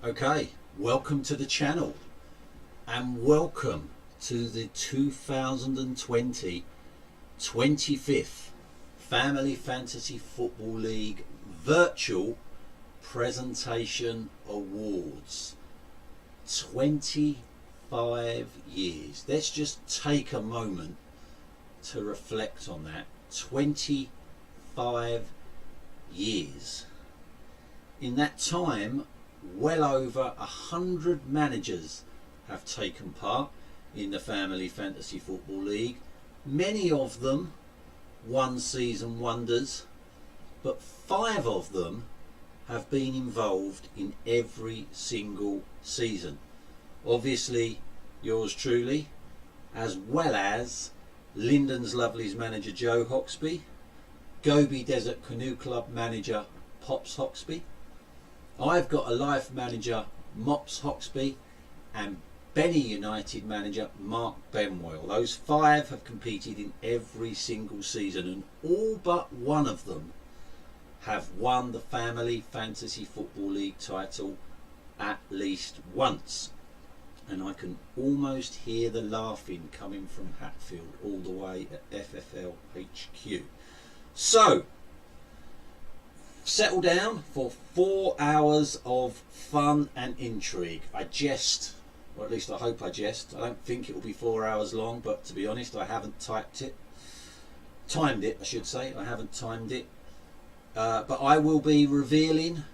Okay, welcome to the channel and welcome to the 2020 25th Family Fantasy Football League Virtual Presentation Awards. 25 years. Let's just take a moment to reflect on that. 25 years. In that time, well over 100 managers have taken part in the Family Fantasy Football League. Many of them one season wonders, but 5 of them have been involved in every single season. Obviously yours truly, as well as Linden's Lovely's manager Joe Hoxby, Gobi Desert Canoe Club manager Pops Hoxby, I've got a life manager Mops Hoxby, and Benny United manager Mark Benwell. Those 5 have competed in every single season, and all but one of them have won the Family Fantasy Football League title at least once. And I can almost hear the laughing coming from Hatfield all the way at FFL HQ. So, settle down for 4 hours of fun and intrigue. I jest, or at least I hope I jest. I don't think it will be 4 hours long, but to be honest, I haven't timed it, I should say. I haven't timed it. But I will be revealing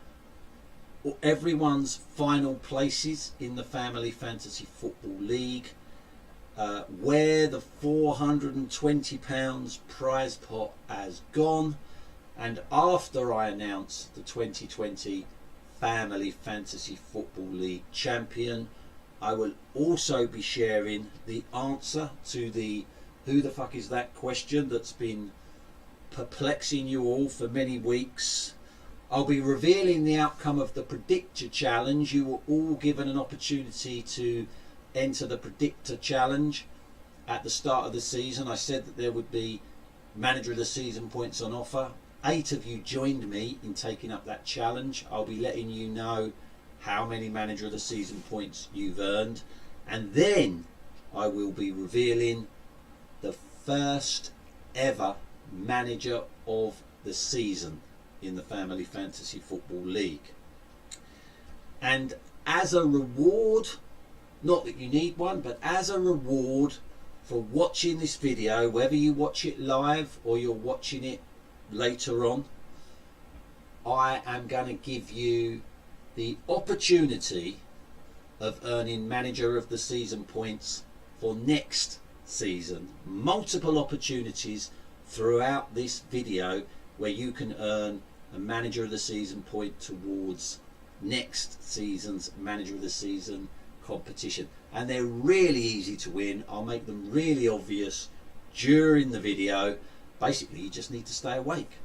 everyone's final places in the Family Fantasy Football League, where the £420 prize pot has gone, and after I announce the 2020 Family Fantasy Football League champion, I will also be sharing the answer to the who the fuck is that question that's been perplexing you all for many weeks. I'll be revealing the outcome of the Predictor Challenge. You were all given an opportunity to enter the Predictor Challenge at the start of the season. I said that there would be Manager of the Season points on offer. 8 of you joined me in taking up that challenge. I'll be letting you know how many Manager of the Season points you've earned. And then I will be revealing the first ever Manager of the Season in the Family Fantasy Football League. And as a reward, not that you need one, but as a reward for watching this video, whether you watch it live or you're watching it later on, I am going to give you the opportunity of earning Manager of the Season points for next season. Multiple opportunities throughout this video where you can earn a Manager of the Season point towards next season's Manager of the Season competition. And they're really easy to win. I'll make them really obvious during the video. Basically, you just need to stay awake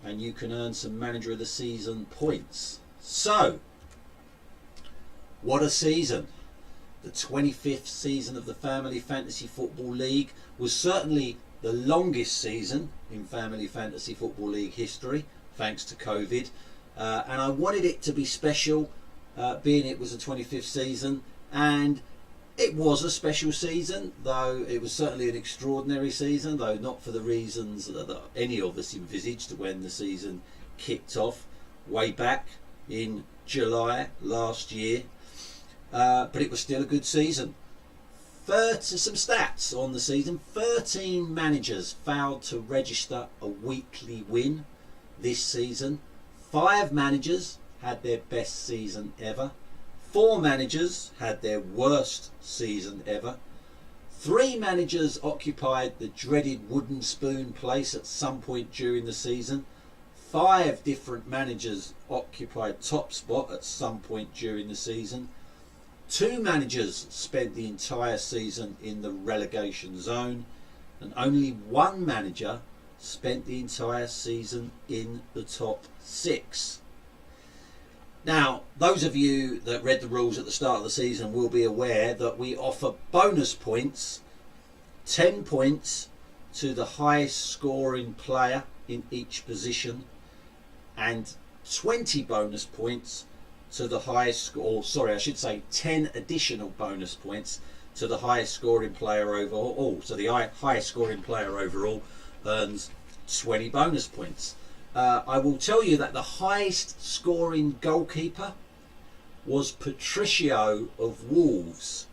and you can earn some Manager of the Season points. So, what a season. The 25th season of the Family Fantasy Football League was certainly the longest season in Family Fantasy Football League history, thanks to COVID. And I wanted it to be special, being it was the 25th season. And it was a special season, though it was certainly an extraordinary season, though not for the reasons that any of us envisaged when the season kicked off way back in July last year. But it was still a good season. Some stats on the season. 13 managers failed to register a weekly win this season. 5 managers had their best season ever. 4 managers had their worst season ever. 3 managers occupied the dreaded wooden spoon place at some point during the season. 5 different managers occupied top spot at some point during the season. 2 managers spent the entire season in the relegation zone, and only 1 manager spent the entire season in the top 6. Now, those of you that read the rules at the start of the season will be aware that we offer bonus points, 10 points to the highest scoring player in each position, and 20 bonus points to the highest score, or sorry, I should say 10 additional bonus points to the highest scoring player overall. So the highest scoring player overall earns 20 bonus points. I will tell you that the highest scoring goalkeeper was Patricio of Wolves.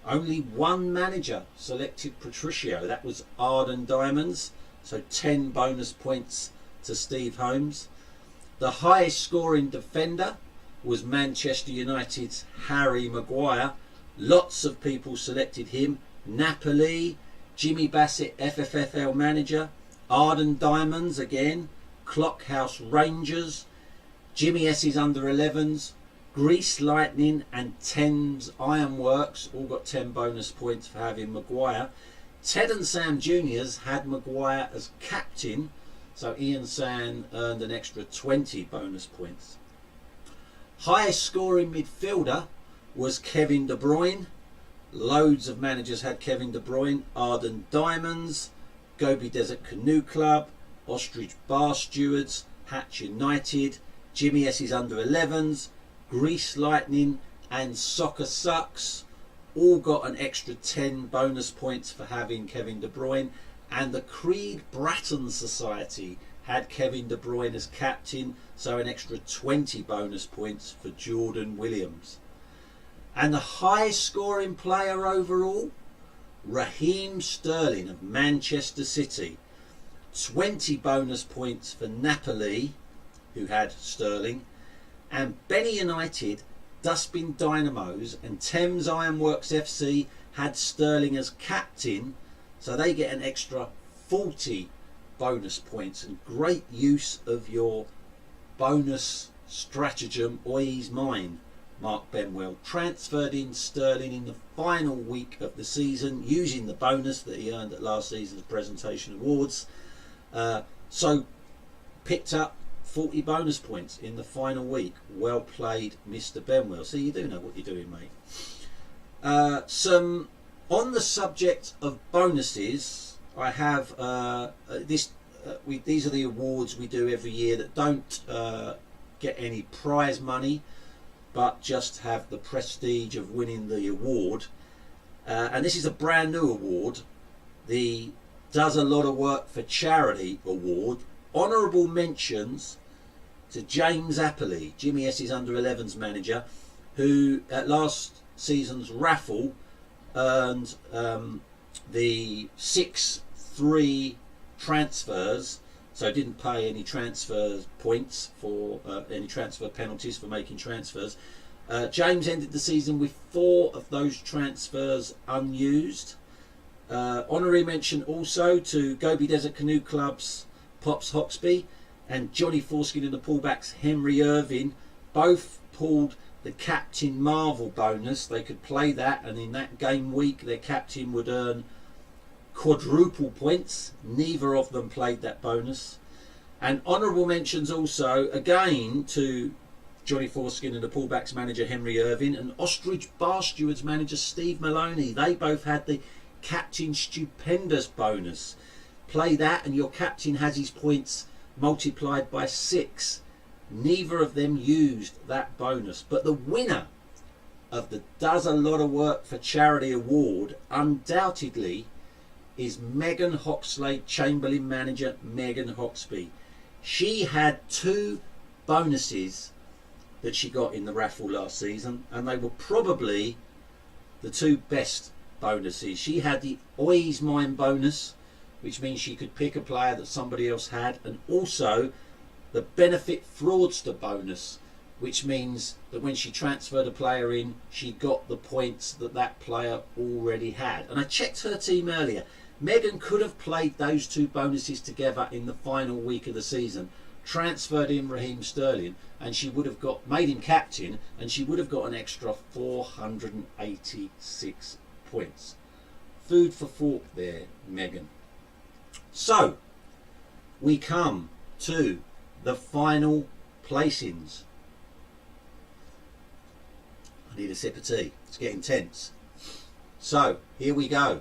Only one manager selected Patricio. That was Arden Diamonds. So 10 bonus points to Steve Holmes. The highest scoring defender was Manchester United's Harry Maguire. Lots of people selected him. Napoli, Jimmy Bassett, FFFL manager. Arden Diamonds again. Clockhouse Rangers. Jimmy S's under 11s. Grease Lightning and Thames Ironworks all got 10 bonus points for having Maguire. Ted and Sam Juniors had Maguire as captain, so Ian San earned an extra 20 bonus points. Highest scoring midfielder was Kevin De Bruyne. Loads of managers had Kevin De Bruyne. Arden Diamonds, Gobi Desert Canoe Club, Ostrich Bar Stewards, Hatch United, Jimmy S's under 11s, Grease Lightning and Soccer Sucks all got an extra 10 bonus points for having Kevin De Bruyne, and the Creed Bratton Society had Kevin De Bruyne as captain, so an extra 20 bonus points for Jordan Williams. And the highest scoring player overall, Raheem Sterling of Manchester City. 20 bonus points for Napoli, who had Sterling, and Benny United, Dustbin Dynamos and Thames Ironworks FC had Sterling as captain, so they get an extra 40 bonus points. And great use of your bonus stratagem, Oi's mine. Mark Benwell transferred in Sterling in the final week of the season using the bonus that he earned at last season's presentation awards, so picked up 40 bonus points in the final week. Well played, Mr. Benwell. So you do know what you're doing, mate. Some on the subject of bonuses, I have these are the awards we do every year that don't get any prize money, but just have the prestige of winning the award. And this is a brand new award, the Does a Lot of Work for Charity award. Honourable mentions to James Appley, Jimmy S's under 11s manager, who at last season's raffle earned the 6-3 transfers, so didn't pay any transfer points for any transfer penalties for making transfers. James ended the season with 4 of those transfers unused. Honorary mention also to Gobi Desert Canoe Club's Pops Hoxby and Johnny Foreskin and the Pullbacks Henry Irving. Both pulled the Captain Marvel bonus. They could play that, and in that game week their captain would earn quadruple points. Neither of them played that bonus. And honourable mentions also again to Johnny Foreskin and the Pullbacks manager Henry Irving and Ostrich Bar Stewards manager Steve Maloney. They both had the Captain Stupendous bonus. Play that and your captain has his points multiplied by 6. Neither of them used that bonus. But the winner of the Does a Lot of Work for Charity award undoubtedly is Megan Hoxlade, Chamberlain manager Megan Hoxby. She had 2 bonuses that she got in the raffle last season, and they were probably the 2 best bonuses. She had the Oi's Mine bonus, which means she could pick a player that somebody else had, and also the Benefit Fraudster bonus, which means that when she transferred a player in, she got the points that that player already had. And I checked her team earlier. Megan could have played those 2 bonuses together in the final week of the season, transferred in Raheem Sterling, and she would have made him captain, and she would have got an extra 486 points. Food for thought there, Megan. So we come to the final placings. I need a sip of tea. It's getting tense. So here we go.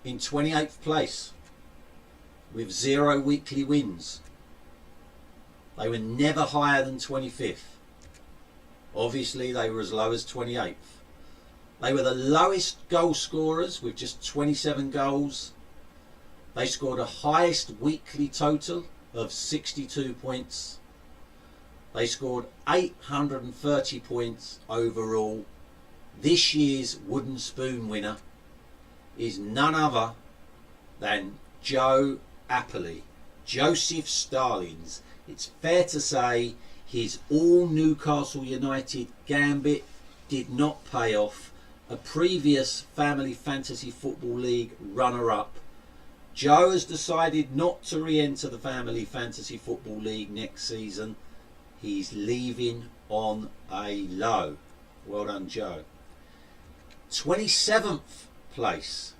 In 28th place, with 0 weekly wins, they were never higher than 25th. Obviously, they were as low as 28th. They were the lowest goal scorers with just 27 goals. They scored a highest weekly total of 62 points. They scored 830 points overall. This year's wooden spoon winner is none other than Joe Appley, Joseph Stalins. It's fair to say his all Newcastle United gambit did not pay off. A previous Family Fantasy Football League runner-up, Joe has decided not to re-enter the Family Fantasy Football League next season. He's leaving on a low. Well done, Joe. 27th place.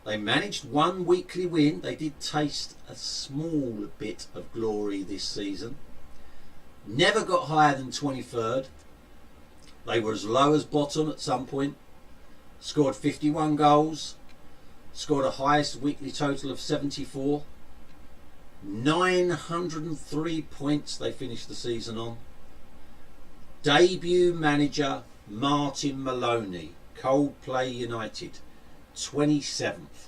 They managed one weekly win. They did taste a small bit of glory this season. Never got higher than 23rd. They were as low as bottom at some point. Scored 51 goals. Scored a highest weekly total of 74. 903 points they finished the season on. Debut manager Martin Maloney, Coldplay United, 27th.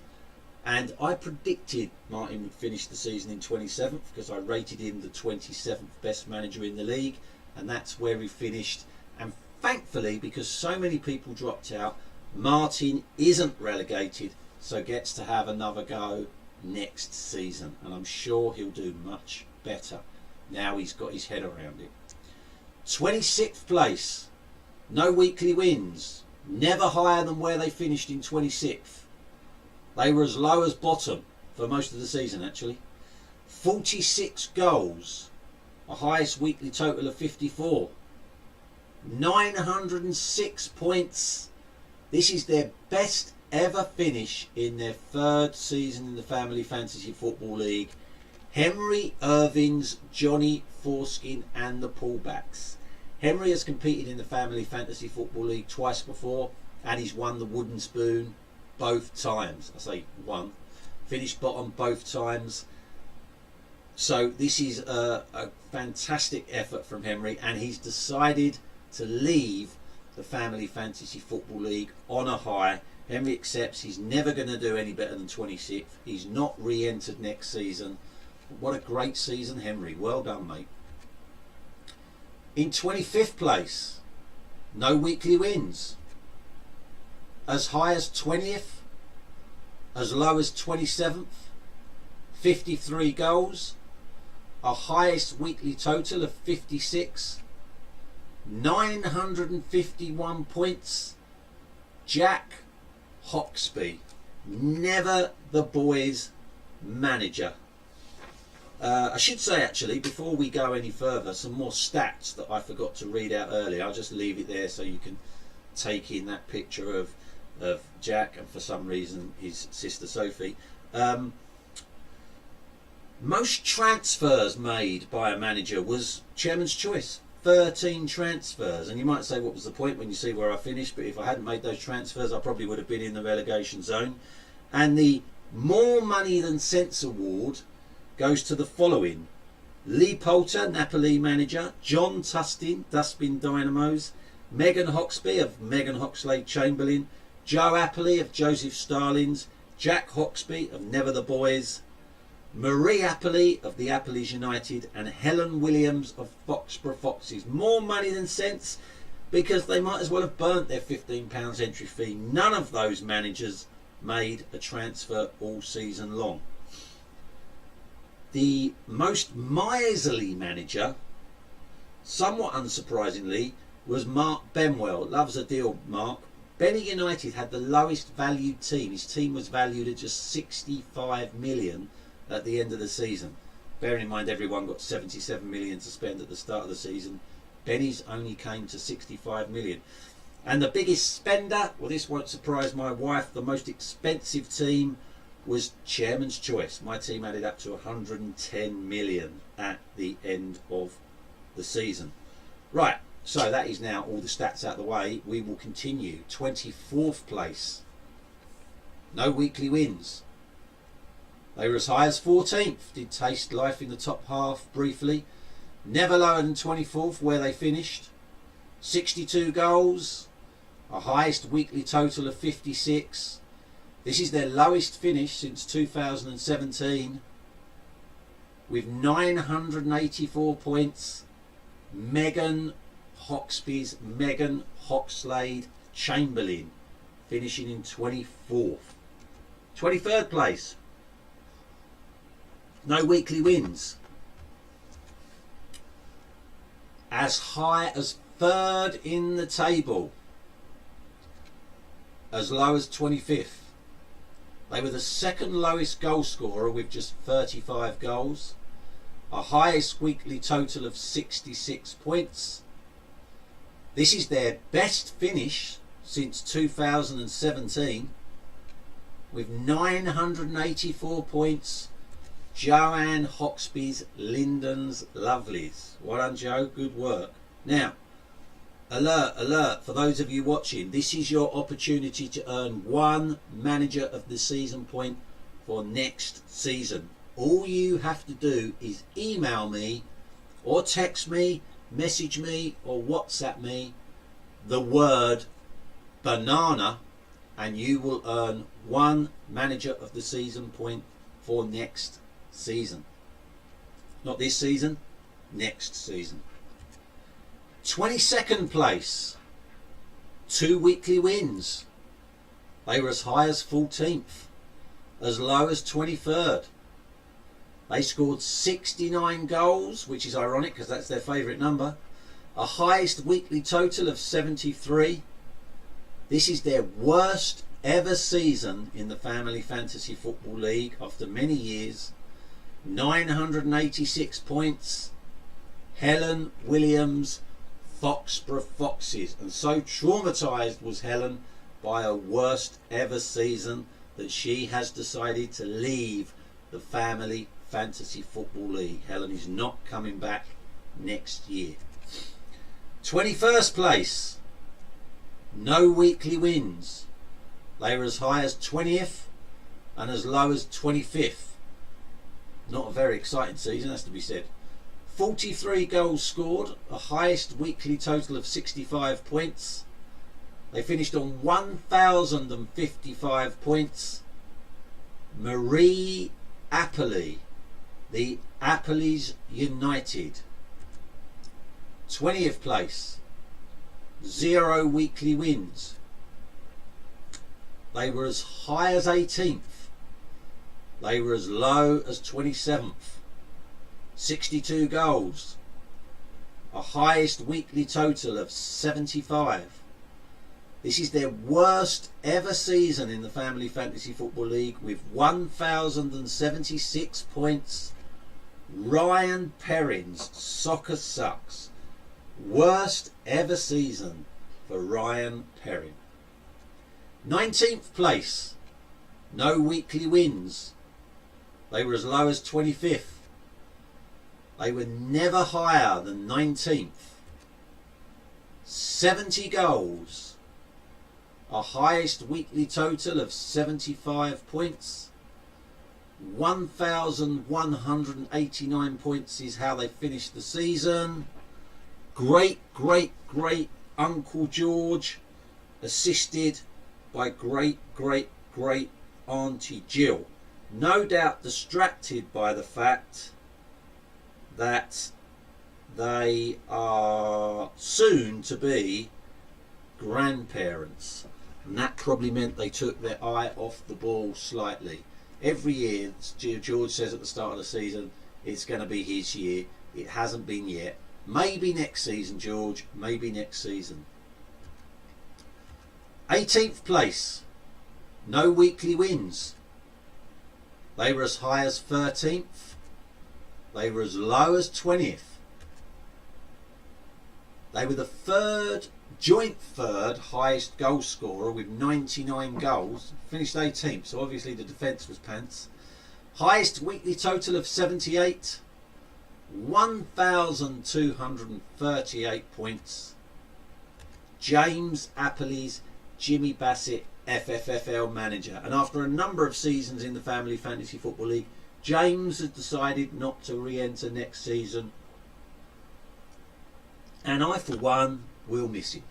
And I predicted Martin would finish the season in 27th because I rated him the 27th best manager in the league, and that's where he finished. And thankfully, because so many people dropped out, Martin isn't relegated, so gets to have another go next season, and I'm sure he'll do much better now he's got his head around it. 26th place, no weekly wins, never higher than where they finished in 26th. They were as low as bottom for most of the season actually. 46 goals, a highest weekly total of 54. 906 points. This is their best ever finish in their third season in the Family Fantasy Football League. Henry Irving's Johnny Foreskin and the Pullbacks. Henry has competed in the Family Fantasy Football League twice before, and he's won the wooden spoon both times. I say won. Finished bottom both times. So this is a fantastic effort from Henry, and he's decided to leave the Family Fantasy Football League on a high. Henry accepts he's never going to do any better than 26th. He's not re-entered next season. What a great season, Henry. Well done, mate. In 25th place, no weekly wins. As high as 20th, as low as 27th, 53 goals, a highest weekly total of 56, 951 points. Jack Hawksby, never the boys' manager. I should say actually, before we go any further, some more stats that I forgot to read out earlier. I'll just leave it there so you can take in that picture of Jack and for some reason his sister Sophie. Most transfers made by a manager was chairman's choice. 13 transfers, and you might say what was the point when you see where I finished, but if I hadn't made those transfers I probably would have been in the relegation zone. And the More Money Than Sense award goes to the following: Lee Poulter, Napoli manager; John Tustin, Dustbin Dynamos; Megan Hawksby of Megan Hoxlade Chamberlain; Joe Appley of Joseph Stalins; Jack Hawksby of Never the Boys; Marie Appley of the Appleys United; and Helen Williams of Foxborough Foxes. More money than sense, because they might as well have burnt their £15 entry fee. None of those managers made a transfer all season long. The most miserly manager, somewhat unsurprisingly, was Mark Benwell. Loves a deal, Mark. Benny United had the lowest valued team. His team was valued at just 65 million at the end of the season. Bearing in mind everyone got 77 million to spend at the start of the season, Benny's only came to 65 million. And the biggest spender, well, this won't surprise my wife, the most expensive team was Chairman's Choice. My team added up to 110 million at the end of the season. Right, so that is now all the stats out of the way. We will continue. 24th place, no weekly wins. They were as high as 14th. Did taste life in the top half briefly. Never lower than 24th, where they finished. 62 goals, a highest weekly total of 56. This is their lowest finish since 2017, with 984 points. Megan Hoxlade Chamberlain finishing in 24th. 23rd place. No weekly wins. As high as 3rd in the table. As low as 25th. They were the 2nd lowest goal scorer with just 35 goals. A highest weekly total of 66 points. This is their best finish since 2017 with 984 points. Joanne Hoxby's Linden's Lovelies. Well done, Joe. Good work. Now, alert for those of you watching. This is your opportunity to earn 1 manager of the season point for next season. All you have to do is email me or text me, message me or WhatsApp me the word banana and you will earn 1 manager of the season point for next season. Not this season, next season. 22nd place. 2 weekly wins. They were as high as 14th, as low as 23rd. They scored 69 goals, which is ironic because that's their favourite number. A highest weekly total of 73. This is their worst ever season in the Family Fantasy Football League after many years. 986 points. Helen Williams, Foxborough Foxes. And so traumatised was Helen by a worst ever season that she has decided to leave the Family Fantasy Football League. Helen is not coming back next year. 21st place. No weekly wins. They were as high as 20th and as low as 25th. Not a very exciting season, has to be said. 43 goals scored, a highest weekly total of 65 points. They finished on 1,055 points. Marie Appley, the Appleys United. 20th place. 0 weekly wins. They were as high as 18th. They were as low as 27th. 62 goals. A highest weekly total of 75. This is their worst ever season in the Family Fantasy Football League with 1,076 points. Ryan Perrins, Soccer Sucks. Worst ever season for Ryan Perrin. 19th place. No weekly wins. They were as low as 25th. They were never higher than 19th. 70 goals. A highest weekly total of 75 points. 1,189 points is how they finished the season. Great Uncle George, assisted by great Auntie Jill. No doubt distracted by the fact that they are soon to be grandparents. And that probably meant they took their eye off the ball slightly. Every year, George says at the start of the season, it's going to be his year. It hasn't been yet. Maybe next season, George. Maybe next season. 18th place. No weekly wins. They were as high as 13th. They were as low as 20th. They were the joint third highest goal scorer with 99 goals. Finished 18th, so obviously the defence was pants. Highest weekly total of 78. 1,238 points. James Appley's Jimmy Bassett FFFL manager. And after a number of seasons in the Family Fantasy Football League, James has decided not to re-enter next season And I, for one, will miss him.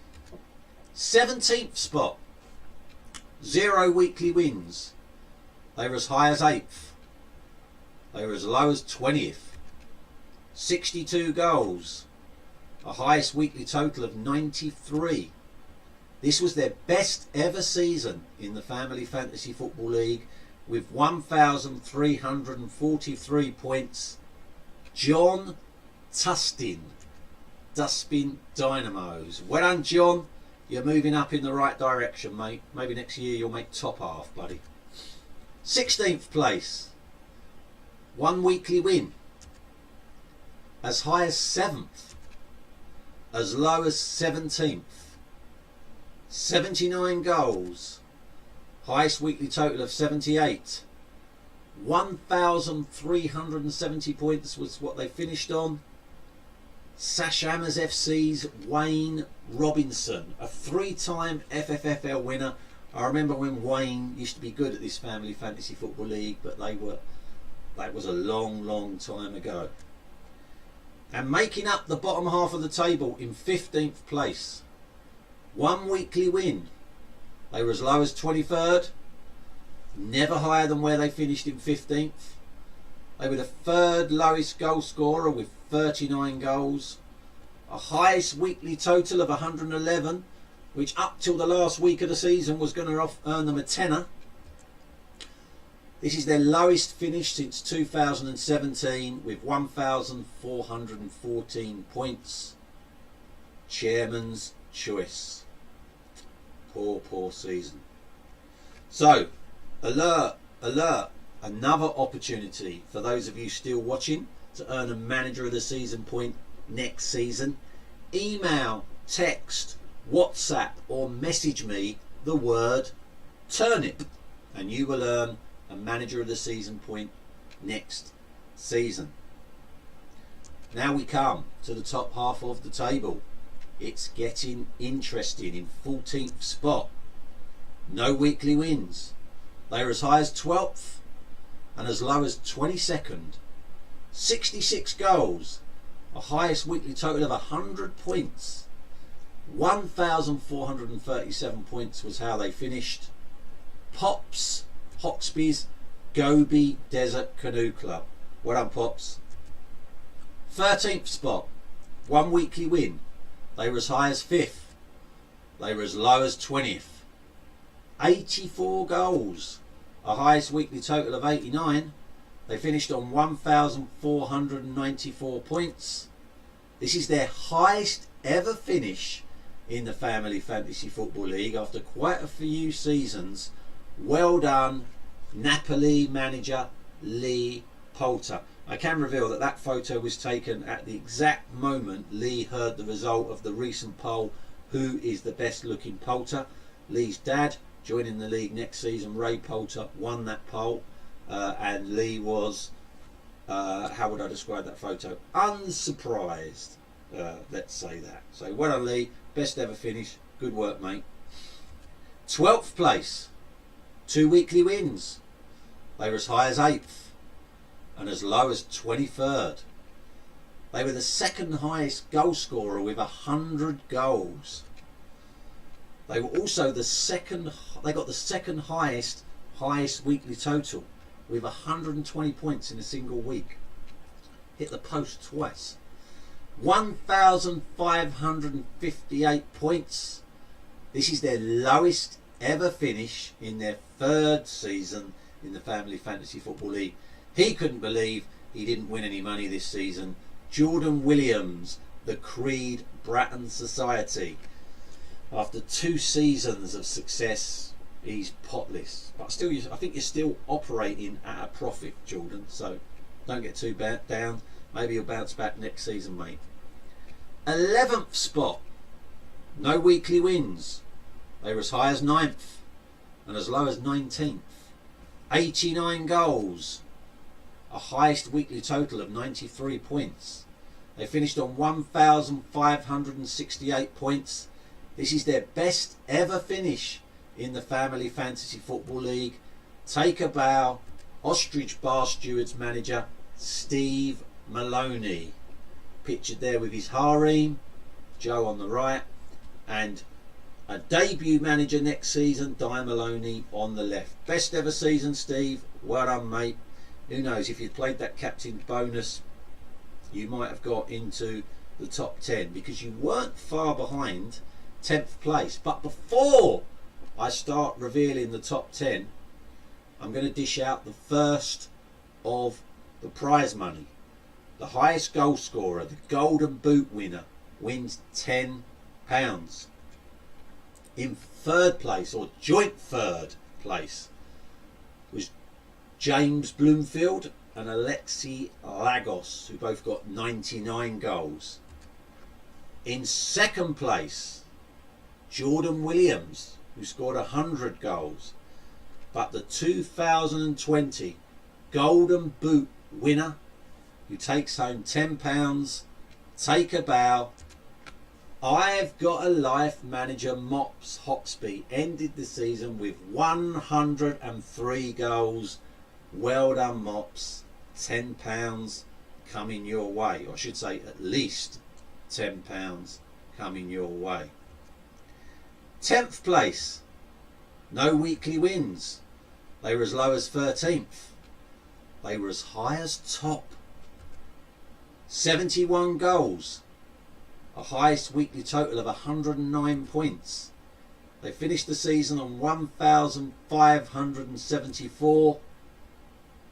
17th spot. 0 weekly wins. They were as high as 8th. They were as low as 20th. 62 goals. A highest weekly total of 93. This was their best ever season in the Family Fantasy Football League with 1,343 points. John Tustin. Dustbin Dynamos. Well done, John. You're moving up in the right direction, mate. Maybe next year you'll make top half, buddy. 16th place. 1 weekly win. As high as 7th. As low as 17th. 79 goals. Highest weekly total of 78. 1,370 points was what they finished on. Sashamas FC's Wayne Robinson, a 3-time FFFL winner. I remember when Wayne used to be good at this Family Fantasy Football League, but that was a long time ago. And making up the bottom half of the table in 15th place. 1 weekly win. They were as low as 23rd. Never higher than where they finished in 15th. They were the 3rd lowest goal scorer with 39 goals. A highest weekly total of 111, which up till the last week of the season was going to earn them a tenner. This is their lowest finish since 2017 with 1,414 points. Chairman's choice. Poor season. So, alert. Another opportunity for those of you still watching to earn a Manager of the Season point next season. Email, text, WhatsApp or message me the word turnip and you will earn a Manager of the Season point next season. Now we come to the top half of the table. It's getting interesting. In 14th spot. No weekly wins. They were as high as 12th and as low as 22nd. 66 goals. A highest weekly total of 100 points. 1,437 points was how they finished. Pops, Hawksby's Gobi Desert Canoe Club. Well done, Pops. 13th spot. 1 weekly win. They were as high as 5th. They were as low as 20th. 84 goals. A highest weekly total of 89. They finished on 1,494 points. This is their highest ever finish in the Family Fantasy Football League after quite a few seasons. Well done, Napoli manager Lee Poulter. I can reveal that that photo was taken at the exact moment Lee heard the result of the recent poll, who is the best looking Poulter. Lee's dad, joining the league next season, Ray Poulter, won that poll. And Lee was, how would I describe that photo? Unsurprised, let's say that. So well done, Lee. Best ever finish. Good work, mate. 12th place. 2 weekly wins. They were as high as 8th and as low as 23rd. They were the 2nd highest goal scorer with 100 goals. They were also the second. They got the 2nd highest weekly total with 120 points in a single week. Hit the post twice. 1,558 points. This is their lowest ever finish in their 3rd season in the Family Fantasy Football League. He couldn't believe he didn't win any money this season. Jordan Williams, the Creed Bratton Society. After 2 seasons of success, he's potless. But still, I think you're still operating at a profit, Jordan. So don't get too down. Maybe you'll bounce back next season, mate. 11th spot. No weekly wins. They were as high as 9th and as low as 19th. 89 goals. A highest weekly total of 93 points. They finished on 1,568 points. This is their best ever finish in the Family Fantasy Football League. Take a bow. Ostrich Bar Stewards manager Steve Maloney. Pictured there with his harem. Joe on the right, and a debut manager next season, Di Maloney on the left. Best ever season, Steve. Well done, mate. Who knows, if you'd played that captain's bonus, you might have got into the top 10, because you weren't far behind 10th place. But before I start revealing the top 10, I'm going to dish out the first of the prize money. The highest goal scorer, the Golden Boot winner, wins £10. In third place, or joint third place, was James Bloomfield and Alexi Lagos, who both got 99 goals. In second place, Jordan Williams, who scored 100 goals. But the 2020 Golden Boot winner, who takes home £10, take a bow. I've Got a Life manager Mops Hawksby ended the season with 103 goals. Well done, Mops. £10 coming your way. Or I should say at least £10 coming your way. 10th place. No weekly wins. They were as low as 13th. They were as high as top. 71 goals. A highest weekly total of 109 points. They finished the season on 1,574.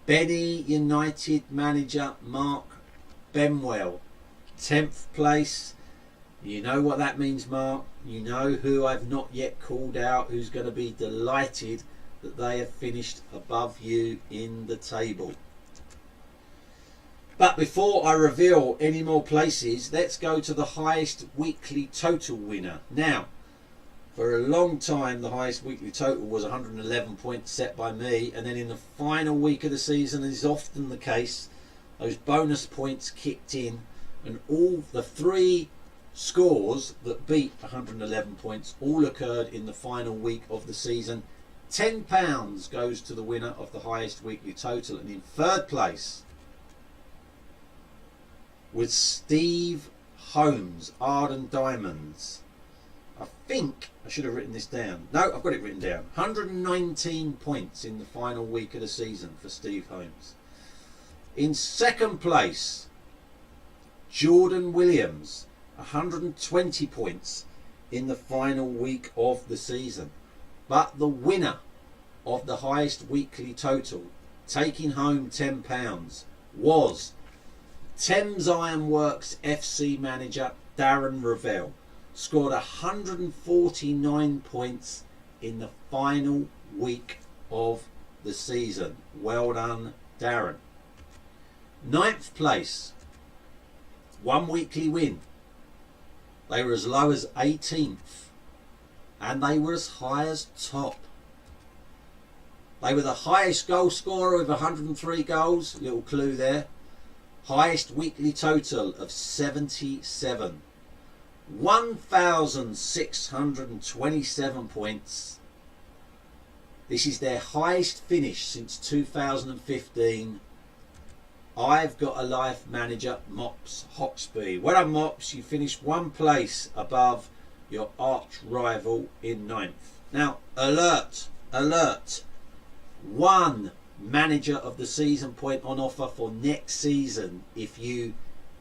Benny United manager Mark Benwell, 10th place. You know what that means, Mark. You know who I've not yet called out, who's going to be delighted that they have finished above you in the table. But before I reveal any more places, let's go to the highest weekly total winner. Now, for a long time, the highest weekly total was 111 points set by me, and then in the final week of the season, as is often the case, those bonus points kicked in, and all the three scores that beat 111 points all occurred in the final week of the season. £10 goes to the winner of the highest weekly total, and in third place with Steve Holmes, Arden Diamonds. I think I should have written this down. No, I've got it written down. 119 points in the final week of the season for Steve Holmes. In second place, Jordan Williams, 120 points in the final week of the season. But the winner of the highest weekly total, taking home £10, was Thames Ironworks FC manager Darren Ravel. Scored 149 points in the final week of the season. Well done, Darren. Ninth place, one weekly win. They were as low as 18th, and they were as high as top. They were the highest goal scorer with 103 goals. Little clue there. Highest weekly total of 77. 1,627 points. This is their highest finish since 2015. I've Got a Life manager Mops Hawksby. Well done, Mops. You finished one place above your arch rival in ninth. Now, alert, alert. One manager of the season point on offer for next season if you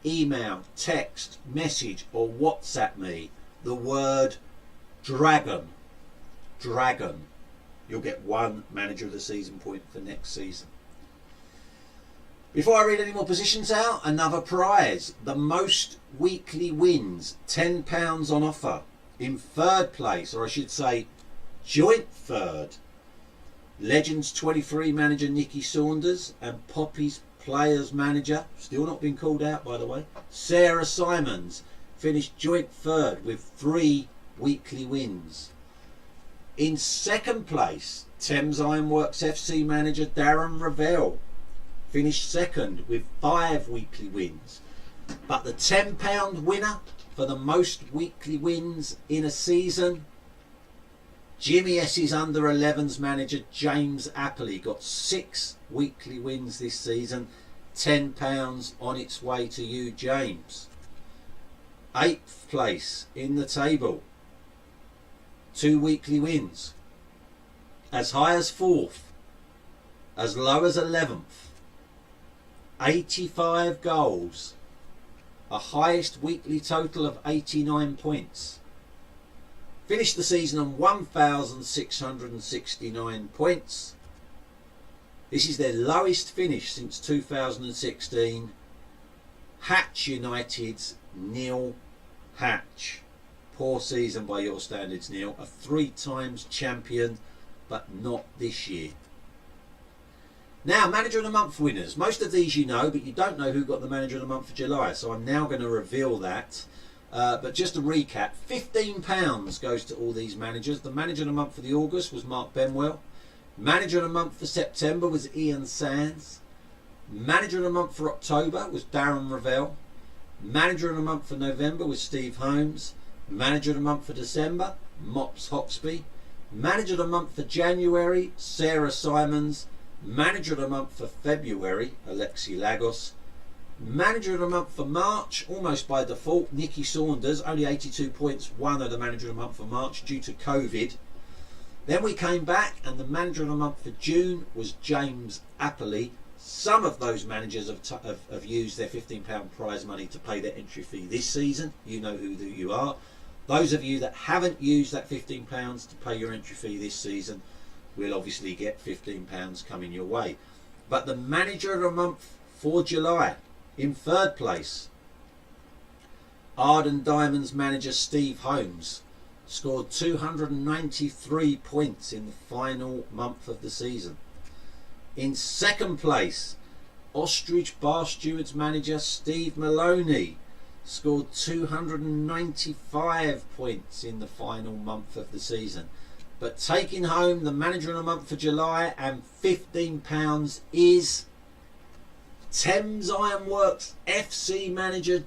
email, text, message or WhatsApp me the word dragon. You'll get one manager of the season point for next season. Before I read any more positions out, another prize. The most weekly wins, £10 on offer. In third place, or I should say joint third, Legends 23 manager Nicky Saunders and Poppy's players manager, still not been called out by the way, Sarah Simons, finished joint third with 3 weekly wins. In second place, Thames Ironworks FC manager Darren Ravel finished second with 5 weekly wins. But the £10 winner for the most weekly wins in a season, Jimmy S's under 11s manager James Appley got 6 weekly wins this season. £10 on its way to you, James. 8th place in the table. 2 weekly wins. As high as 4th. As low as 11th. 85 goals. A highest weekly total of 89 points. Finished the season on 1,669 points. This is their lowest finish since 2016. Hatch United's Neil Hatch. Poor season by your standards, Neil. A 3 times champion, but not this year. Now, Manager of the Month winners. Most of these you know, but you don't know who got the Manager of the Month for July. So I'm now going to reveal that. But just to recap, £15 goes to all these managers. The Manager of the Month for the August was Mark Benwell. Manager of the Month for September was Ian Sands. Manager of the Month for October was Darren Revell. Manager of the Month for November was Steve Holmes. Manager of the Month for December, Mops Hoxby. Manager of the Month for January, Sarah Simons. Manager of the Month for February, Alexi Lagos. Manager of the Month for March, almost by default, Nikki Saunders. Only 82 points, won of the Manager of the Month for March due to COVID. Then we came back and the Manager of the Month for June was James Appley. Some of those managers have used their £15 prize money to pay their entry fee this season. You know who you are. Those of you that haven't used that £15 to pay your entry fee this season will obviously get £15 coming your way. But the Manager of the Month for July, in 3rd place, Arden Diamonds manager Steve Holmes scored 293 points in the final month of the season. In 2nd place, Ostrich Bar Stewards manager Steve Maloney scored 295 points in the final month of the season. But taking home the Manager of the Month for July and £15 is Thames Ironworks FC manager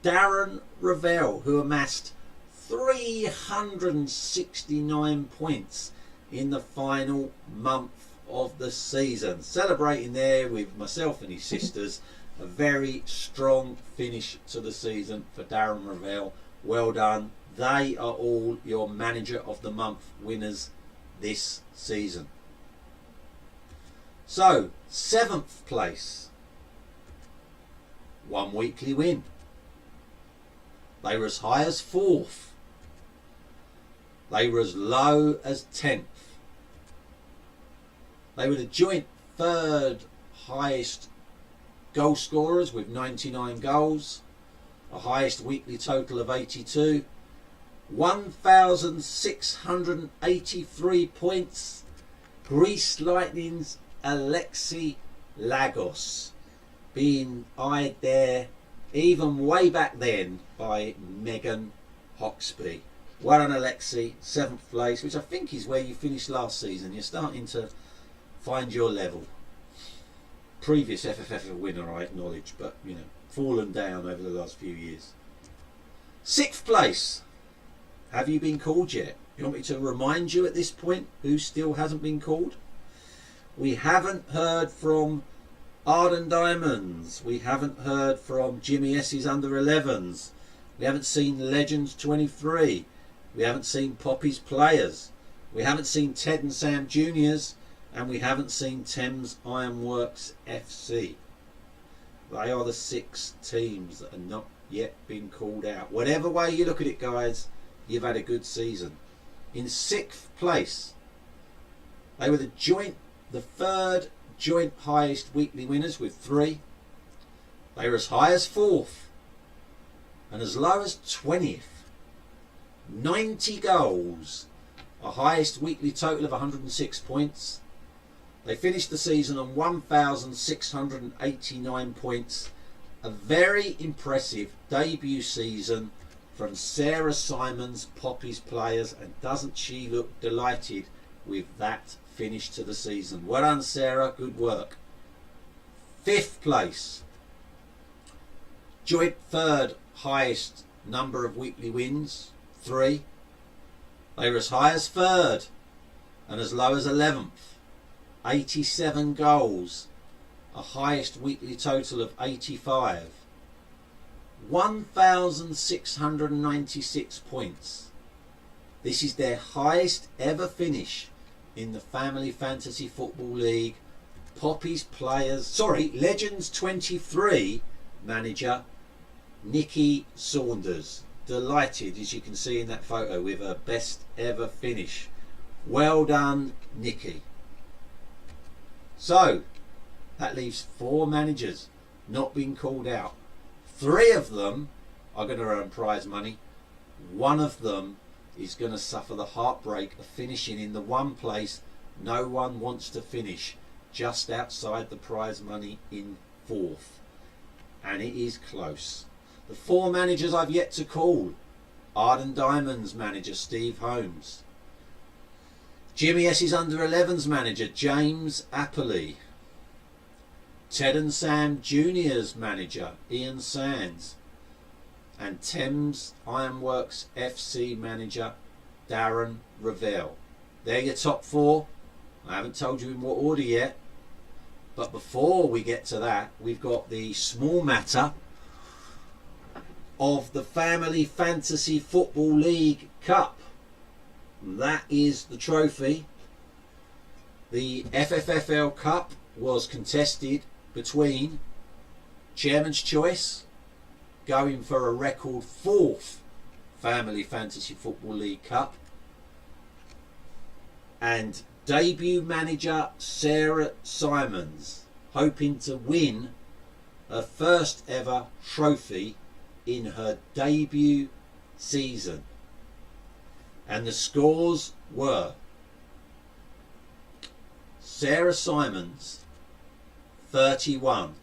Darren Revell, who amassed 369 points in the final month of the season. Celebrating there with myself and his sisters. A very strong finish to the season for Darren Revell. Well done. They are all your Manager of the Month winners this season. So, 7th place. 1 weekly win. They were as high as 4th. They were as low as 10th. They were the joint 3rd highest goal scorers with 99 goals. A highest weekly total of 82. 1,683 points. Greece Lightning's Alexi Lagos being eyed there even way back then by Megan Hoxby. Well done, Alexi. 7th place, which I think is where you finished last season. You're starting to find your level. Previous FFF winner, I acknowledge, but you know, fallen down over the last few years. 6th place. Have you been called yet? You want me to remind you at this point who still hasn't been called? We haven't heard from Arden Diamonds. We haven't heard from Jimmy S's under 11s. We haven't seen Legends 23. We haven't seen Poppy's Players. We haven't seen Ted and Sam Juniors. And we haven't seen Thames Ironworks FC. They are the 6 teams that are not yet been called out. Whatever way you look at it, guys, you've had a good season. In 6th place, they were the 3rd joint highest weekly winners with 3. They were as high as 4th and as low as 20th. 90 goals, a highest weekly total of 106 points. They finished the season on 1,689 points. A very impressive debut season from Sarah Simons, Poppy's Players, and doesn't she look delighted with that finish to the season? Well done, Sarah, good work. 5th place, joint 3rd highest number of weekly wins, 3. They were as high as 3rd and as low as 11th. 87 goals, a highest weekly total of 85. 1,696 points. This is their highest ever finish in the Family Fantasy Football League. Legends 23 manager Nikki Saunders. Delighted, as you can see in that photo, with her best ever finish. Well done, Nikki. So, that leaves 4 managers not being called out. 3 of them are going to earn prize money. 1 of them is going to suffer the heartbreak of finishing in the one place no one wants to finish, just outside the prize money in 4th. And it is close. The 4 managers I've yet to call: Arden Diamonds manager Steve Holmes, Jimmy S's under 11s manager James Appley, Ted and Sam Juniors manager Ian Sands, and Thames Ironworks FC manager Darren Ravel. They're your top 4. I haven't told you in what order yet, but before we get to that, we've got the small matter of the Family Fantasy Football League Cup. That is the trophy. The FFFL Cup was contested between Chairman's Choice, going for a record 4th Family Fantasy Football League Cup, and debut manager Sarah Simons, hoping to win her first ever trophy in her debut season. And the scores were: Sarah Simons 31,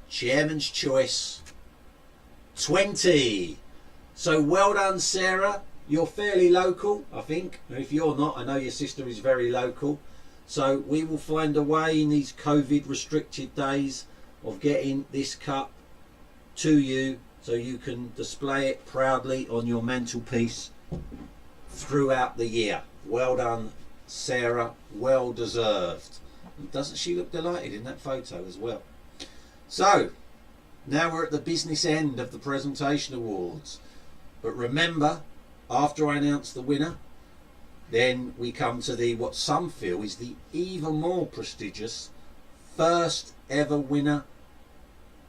Chairman's Choice 20. So well done, Sarah. You're fairly local, I think. If you're not, I know your sister is very local. So we will find a way in these COVID restricted days of getting this cup to you, so you can display it proudly on your mantelpiece throughout the year. Well done, Sarah. Well deserved. And doesn't she look delighted in that photo as well? So now we're at the business end of the presentation awards. But remember, after I announce the winner, then we come to the, what some feel is the even more prestigious first ever winner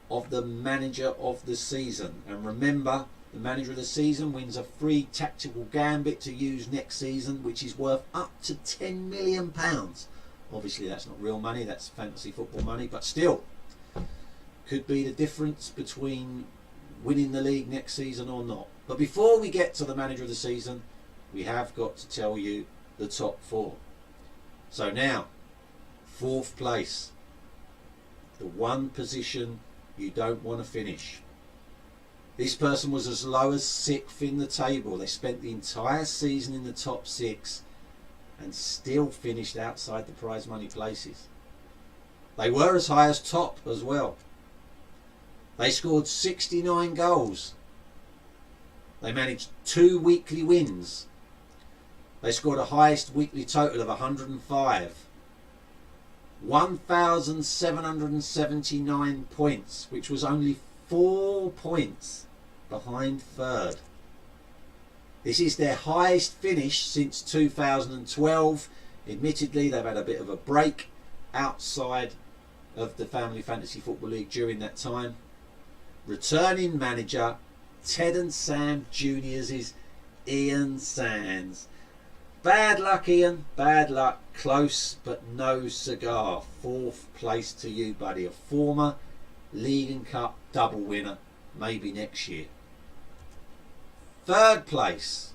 of the Manager of the Season. And remember, the Manager of the Season wins a free tactical gambit to use next season, which is worth up to £10 million. Obviously that's not real money, that's fantasy football money, but still could be the difference between winning the league next season or not. But before we get to the Manager of the Season, we have got to tell you the top 4. So now, 4th place, the one position you don't want to finish. This person was as low as 6th in the table. They spent the entire season in the top 6 and still finished outside the prize money places. They were as high as top as well. They scored 69 goals. They managed 2 weekly wins. They scored a highest weekly total of 105. 1,779 points, which was only 4 points behind 3rd. This is their highest finish since 2012. Admittedly, they've had a bit of a break outside of the Family Fantasy Football League during that time. Returning manager Ted and Sam Juniors is Ian Sands. Bad luck, Ian. Bad luck. Close, but no cigar. 4th place to you, buddy. A former League and Cup double winner. Maybe next year. 3rd place.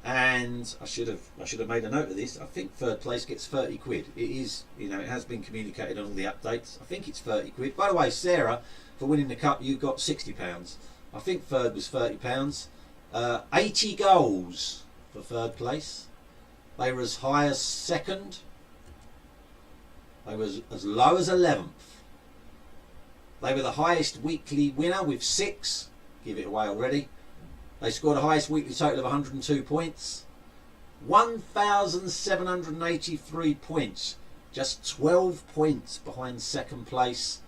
And I should have made a note of this. I think 3rd place gets 30 quid. It is, it has been communicated on all the updates. I think it's 30 quid. By the way, Sarah, for winning the cup, you got £60. I think 3rd was £30. 80 goals for 3rd place. They were as high as 2nd. They were as low as 11th. They were the highest weekly winner with 6. Give it away already. They scored a highest weekly total of 102 points. 1,783 points. Just 12 points behind 2nd place.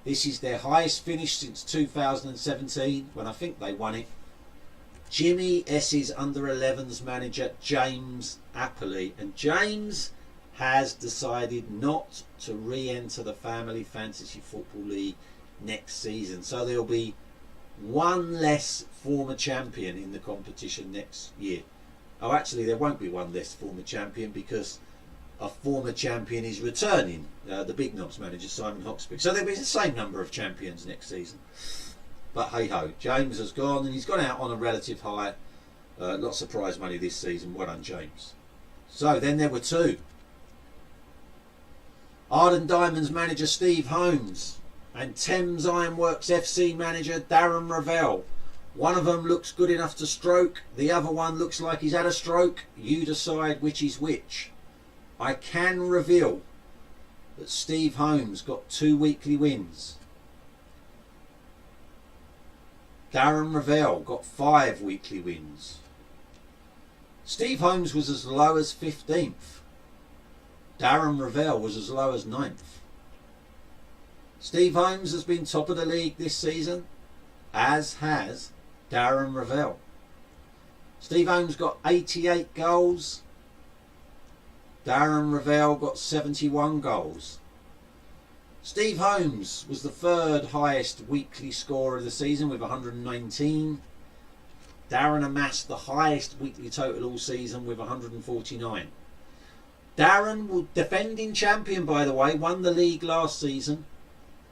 This is their highest finish since 2017, when I think they won it. Jimmy S's under-11s manager, James Appley. And James has decided not to re-enter the Family Fantasy Football League next season. So there'll be one less former champion in the competition next year. Oh, actually, there won't be one less former champion, because a former champion is returning, the Big Knobs manager, Simon Hoxby. So there'll be the same number of champions next season. But hey-ho, James has gone, and he's gone out on a relative high. Lots of prize money this season. Well done, James. So then there were two. Arden Diamonds manager Steve Holmes and Thames Ironworks FC manager Darren Ravel. One of them looks good enough to stroke, the other one looks like he's had a stroke. You decide which is which. I can reveal that Steve Holmes got 2 weekly wins. Darren Ravel got 5 weekly wins. Steve Holmes was as low as 15th. Darren Ravel was as low as 9th. Steve Holmes has been top of the league this season, as has Darren Ravel. Steve Holmes got 88 goals. Darren Ravel got 71 goals. Steve Holmes was the 3rd highest weekly scorer of the season with 119. Darren amassed the highest weekly total all season with 149. Darren, defending champion by the way, won the league last season.